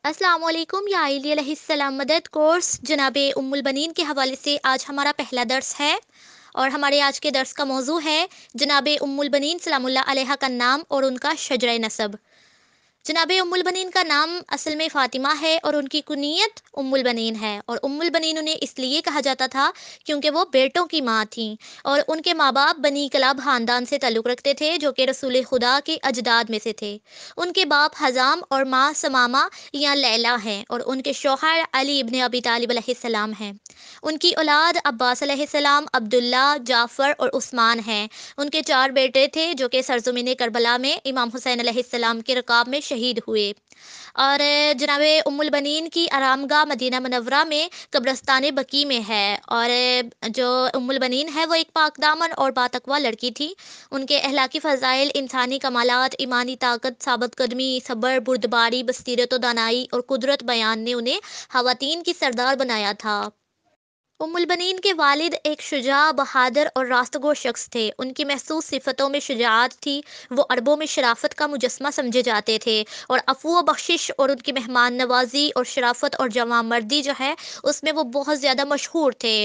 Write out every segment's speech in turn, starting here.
अस्सलाम वालेकुम या अली अलैहिस्सलाम मदद कोर्स जनाब उम्मुल बनीन के हवाले से आज हमारा पहला दर्स है। और हमारे आज के दर्स का मौजू है जनाब उम्मुल बनीन सलामुल्लाह अलैहा का नाम और उनका शजरा नसब। जनाब उम्मुल बनीन का नाम असल में फ़ातिमा है और उनकी कुनियत उम्मुल बनीन है। और उम्मुल बनीन उन्हें इसलिए कहा जाता था क्योंकि वो बेटों की माँ थीं और उनके माँ बाप बनी कलाब ख़ानदान से ताल्लुक़ रखते थे जो कि रसूल खुदा के अजदाद में से थे। उनके बाप हज़ाम और माँ समामा या लैला हैं और उनके शौहर अली इब्न अबी तालिब अलैहिस्सलाम हैं। उनकी औलाद अब्बास अलैहिस्सलाम, अब्दुल्ला, जाफ़र और उस्मान हैं। उनके 4 बेटे थे जो कि सरज़मीन करबला में इमाम हुसैन अलैहिस्सलाम के रकाब में शहीद हुए। और जनाब उम्मुल बनीन की आरामगाह मदीना मुनव्वरा में कब्रस्तान बकी में है। और जो उम्मुल बनीन है वो एक पाकदामन और बातकवा लड़की थी। उनके अहलाकी फ़ज़ाइल, इंसानी कमालात, ईमानी ताकत, साबित कदमी, सब्र, बुर्दबारी, बसीरत व दानाई और कुदरत बयान ने उन्हें ख़वातीन की सरदार बनाया था। उम्मुल बनीन के वालिद एक शुजा, बहादुर और रास्तगो शख्स थे। उनकी महसूस सिफ़तों में शुजाअत थी। वो अरबों में शराफ़त का मुजस्मा समझे जाते थे और अफ़ू व बख्शिश और उनकी मेहमान नवाज़ी और शराफ़त और जवामर्दी जो है उसमें वो बहुत ज़्यादा मशहूर थे।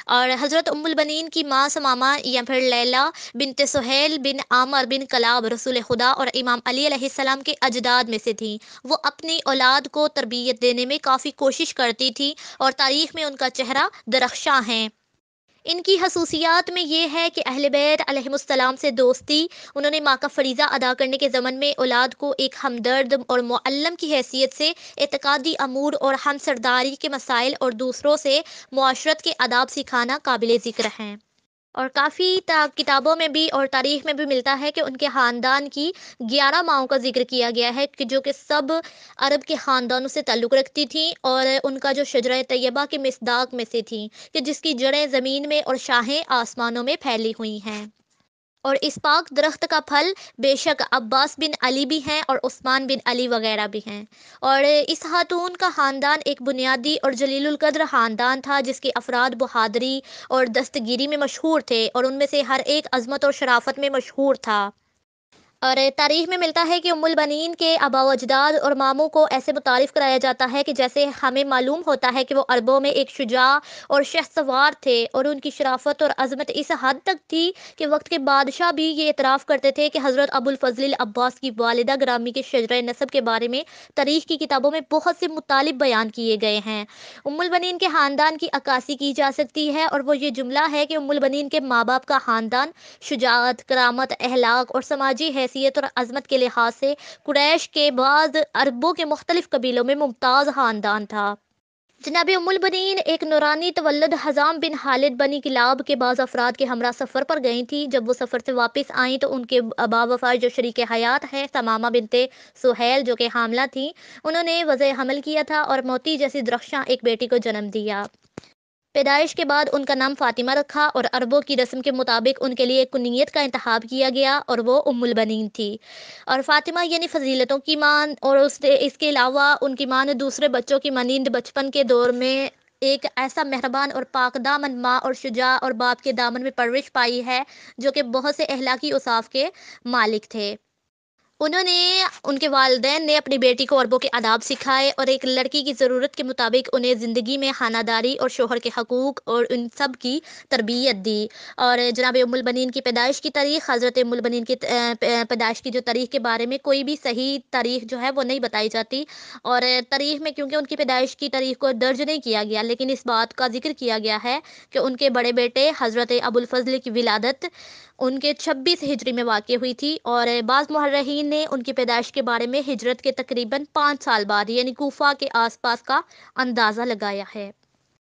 और हज़रत उम्मुल बनीन की माँ समामा या फिर लैला बिनते सुहैल बिन आमर बिन कलाब रसूल खुदा और इमाम अली अलैहिस्सलाम के अजदाद में से थीं। वो अपनी औलाद को तरबियत देने में काफ़ी कोशिश करती थी और तारीख़ में उनका चेहरा दरख्शां है। इनकी खसूसियात में ये है कि अहले बैत अलैहिमुस्सलाम से दोस्ती। उन्होंने माँ का फ़रीज़ा अदा करने के ज़मन में औलाद को एक हमदर्द और मुअल्लम की हैसियत से एतक़ादी अमूर और हमसरदारी के मसाइल और दूसरों से मुआशरत के आदाब सिखाना काबिल ज़िक्र हैं। और काफ़ी किताबों में भी और तारीख़ में भी मिलता है कि उनके ख़ानदान की 11 माँओं का ज़िक्र किया गया है कि जो कि सब अरब के ख़ानदानों से ताल्लुक़ रखती थीं और उनका जो शजरा तैयबा के मिस्दाक़ में से थीं कि जिसकी जड़ें ज़मीन में और शाखें आसमानों में फैली हुई हैं। और इस पाक दरख्त का फल बेशक अब्बास बिन अली भी हैं और उस्मान बिन अली वगैरह भी हैं। और इस खातून का ख़ानदान एक बुनियादी और जलीलुल कद्र ख़ानदान था जिसके अफराद बहादुरी और दस्तगीरी में मशहूर थे और उनमें से हर एक अज़मत और शराफ़त में मशहूर था। और तारीख़ में मिलता है कि उम्मुल बनीन के आबा व अजदाद और मामों को ऐसे मुतारिफ़ कराया जाता है कि जैसे हमें मालूम होता है कि वो अरबों में एक शुजा और शहसवार थे और उनकी शराफ़त और अज़मत इस हद तक थी कि वक्त के बादशाह भी ये इतराफ़ करते थे कि हज़रत अबुल फ़ज़्ल अब्बास की वालिदा ग्रामी के शजरा नसब के बारे में तारीख़ की किताबों में बहुत से मुतालिब बयान किए गए हैं। उम्मुल बनीन के ख़ानदान की अक्कासी की जा सकती है और वो ये जुमला है कि उम्मुल बनीन के माँ बाप का ख़ानदान शुजाअत, करामत, अहलाक और समाजी हैसियत और अज़मत के लिहाज से कुरैश के बाद अरबों के मुख्तलिफ कबीलों में मुमताज़ ख़ानदान था। जनाब उम्मुल बनीन एक नूरानी तवल्लुद हज़ाम बिन खालिद बनी किलाब के बाज़ अफराद के हमरा सफ़र पर गई थी। जब वो सफ़र से वापस आईं तो उनके बावफा जो शरीक हयात हैं तमामा बिनते सुहैल जो कि हामला थी, उन्होंने वज़े हमल किया था और मोती जैसी द्रख्शां एक बेटी को जन्म दिया। पैदाइश के बाद उनका नाम फ़ातिमा रखा और अरबों की रस्म के मुताबिक उनके लिए एक कुनियत का इंतखाब किया गया और वो उम्मुल बनीन थी। और फ़ातिमा यानी फ़जीलतों की माँ। और उसने इसके अलावा उनकी माँ ने दूसरे बच्चों की मानींद बचपन के दौर में एक ऐसा मेहरबान और पाकदामन माँ और शुजा और बाप के दामन में परवरिश पाई है जो कि बहुत से अहलाकी औसाफ के मालिक थे। उन्होंने उनके वालिदैन ने अपनी बेटी को अरबों के आदाब सिखाए और एक लड़की की ज़रूरत के मुताबिक उन्हें ज़िंदगी में खानादारी और शोहर के हकूक़ और उन सब की तरबियत दी। और जनाब उम्मुल बनीन की पैदाइश की तारीख़, हज़रत उम्मुल बनीन की पैदाइश की जो तारीख़ के बारे में कोई भी सही तारीख़ जो है वो नहीं बताई जाती। और तारीख़ में क्योंकि उनकी पैदाइश की तारीख़ को दर्ज नहीं किया गया लेकिन इस बात का ज़िक्र किया गया है कि उनके बड़े बेटे हज़रत अबुल फ़ज़्ल की विलादत उनके 26 हिजरी में वाक़ई हुई थी। और बाज़ मुहर्रिरीन ने उनकी पैदाइश के बारे में हिजरत के तकरीबन 5 साल बाद यानी कूफा के आसपास का अंदाज़ा लगाया है।